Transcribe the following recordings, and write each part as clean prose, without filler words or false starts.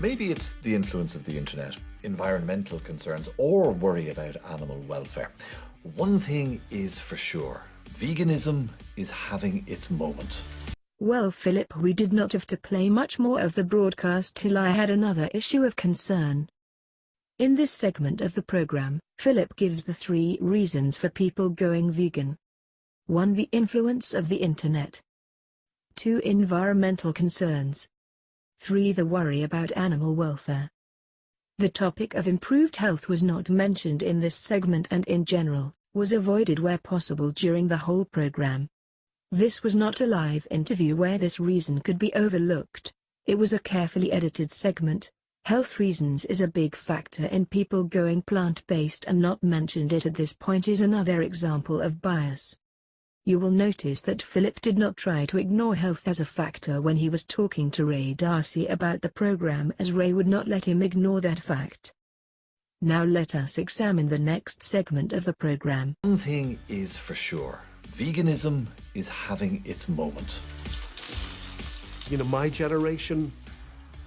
Maybe it's the influence of the internet, environmental concerns, or worry about animal welfare. One thing is for sure, veganism is having its moment. Well, Philip, we did not have to play much more of the broadcast till I had another issue of concern. In this segment of the program, Philip gives the 3 reasons for people going vegan. 1. The influence of the internet. 2. Environmental concerns. 3. The worry about animal welfare. The topic of improved health was not mentioned in this segment and in general, was avoided where possible during the whole program. This was not a live interview where this reason could be overlooked. It was a carefully edited segment. Health reasons is a big factor in people going plant-based, and not mentioned it at this point is another example of bias. You will notice that Philip did not try to ignore health as a factor when he was talking to Ray Darcy about the program, as Ray would not let him ignore that fact. Now let us examine the next segment of the program. One thing is for sure, veganism is having its moment. You know, my generation,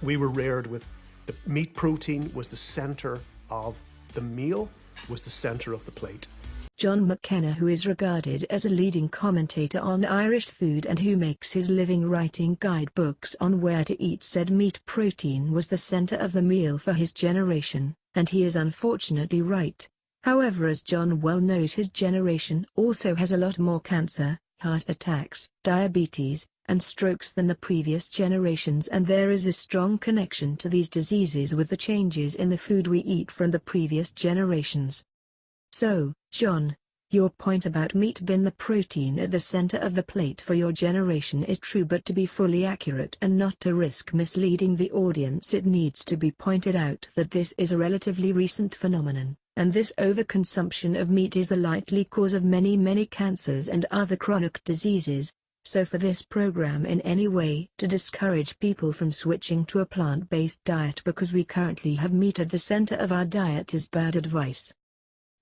we were reared with the meat protein was the centre of the meal, was the centre of the plate. John McKenna, who is regarded as a leading commentator on Irish food and who makes his living writing guidebooks on where to eat, said meat protein was the centre of the meal for his generation, and he is unfortunately right. However, as John well knows, his generation also has a lot more cancer, heart attacks, diabetes, and strokes than the previous generations, and there is a strong connection to these diseases with the changes in the food we eat from the previous generations. So, John, your point about meat being the protein at the center of the plate for your generation is true, but to be fully accurate and not to risk misleading the audience, it needs to be pointed out that this is a relatively recent phenomenon, and this overconsumption of meat is the likely cause of many cancers and other chronic diseases. So for this program in any way to discourage people from switching to a plant-based diet because we currently have meat at the center of our diet is bad advice.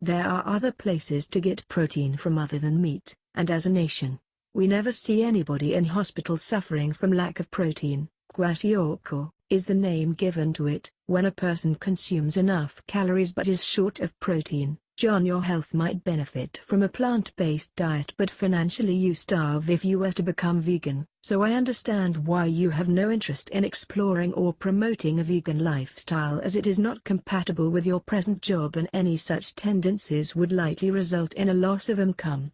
There are other places to get protein from other than meat, and as a nation, we never see anybody in hospital suffering from lack of protein. Kwashiorkor is the name given to it, when a person consumes enough calories but is short of protein. John, your health might benefit from a plant-based diet, but financially you starve if you were to become vegan. So I understand why you have no interest in exploring or promoting a vegan lifestyle, as it is not compatible with your present job, and any such tendencies would likely result in a loss of income.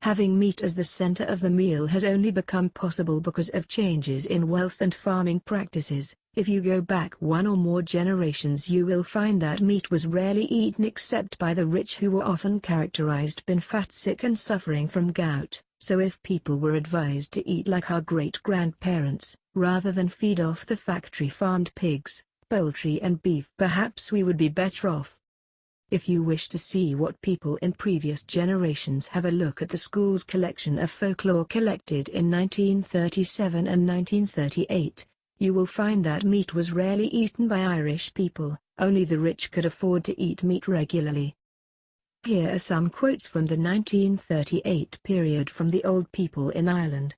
Having meat as the center of the meal has only become possible because of changes in wealth and farming practices. If you go back one or more generations, you will find that meat was rarely eaten except by the rich, who were often characterized being fat, sick and suffering from gout. So if people were advised to eat like our great-grandparents, rather than feed off the factory-farmed pigs, poultry and beef, perhaps we would be better off. If you wish to see what people in previous generations, have a look at the school's collection of folklore collected in 1937 and 1938. You will find that meat was rarely eaten by Irish people, only the rich could afford to eat meat regularly. Here are some quotes from the 1938 period from the old people in Ireland.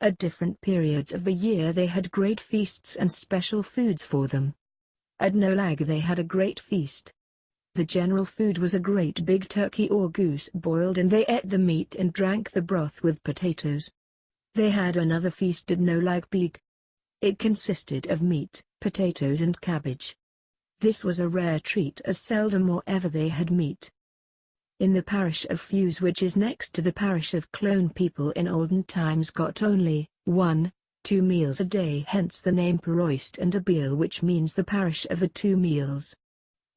At different periods of the year they had great feasts and special foods for them. At Nolag they had a great feast. The general food was a great big turkey or goose boiled, and they ate the meat and drank the broth with potatoes. They had another feast at Nolag Big. It consisted of meat, potatoes and cabbage. This was a rare treat, as seldom or ever they had meat. In the parish of Fewes, which is next to the parish of Clone, people in olden times got only 1-2 meals a day, hence the name Paroist and Abeal, which means the parish of the 2 meals.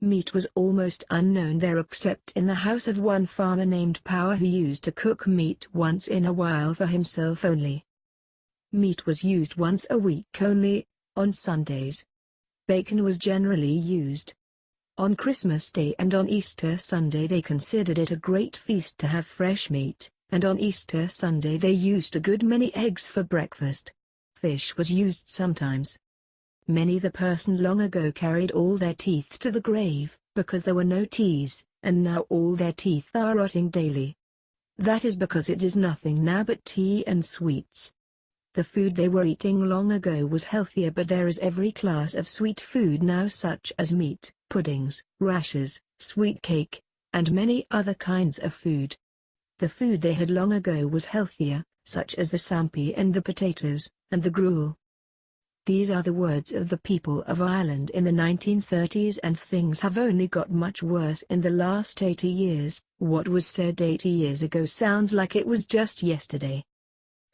Meat was almost unknown there, except in the house of one farmer named Power, who used to cook meat once in a while for himself only. Meat was used once a week only, on Sundays. Bacon was generally used. On Christmas Day and on Easter Sunday they considered it a great feast to have fresh meat, and on Easter Sunday they used a good many eggs for breakfast. Fish was used sometimes. Many the person long ago carried all their teeth to the grave, because there were no teas, and now all their teeth are rotting daily. That is because it is nothing now but tea and sweets. The food they were eating long ago was healthier, but there is every class of sweet food now, such as meat, puddings, rashes, sweet cake, and many other kinds of food. The food they had long ago was healthier, such as the sampi and the potatoes, and the gruel. These are the words of the people of Ireland in the 1930s, and things have only got much worse in the last 80 years. What was said 80 years ago sounds like it was just yesterday.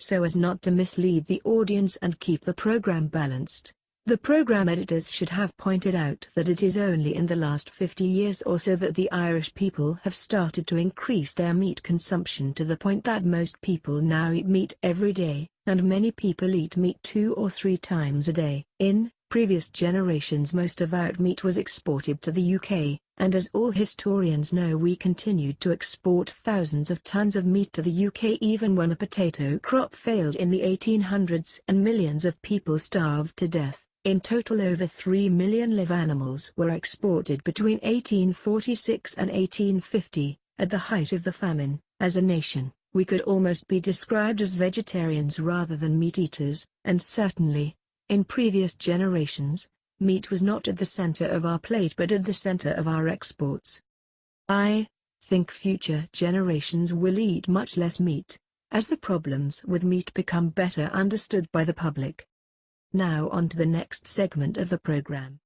So as not to mislead the audience and keep the program balanced, the program editors should have pointed out that it is only in the last 50 years or so that the Irish people have started to increase their meat consumption to the point that most people now eat meat every day, and many people eat meat 2 or 3 times a day. In previous generations, most of our meat was exported to the UK, and as all historians know, we continued to export thousands of tons of meat to the UK even when the potato crop failed in the 1800s and millions of people starved to death. In total, over 3 million live animals were exported between 1846 and 1850, at the height of the famine. As a nation, we could almost be described as vegetarians rather than meat eaters, and certainly, in previous generations, meat was not at the center of our plate but at the center of our exports. I think future generations will eat much less meat, as the problems with meat become better understood by the public. Now on to the next segment of the program.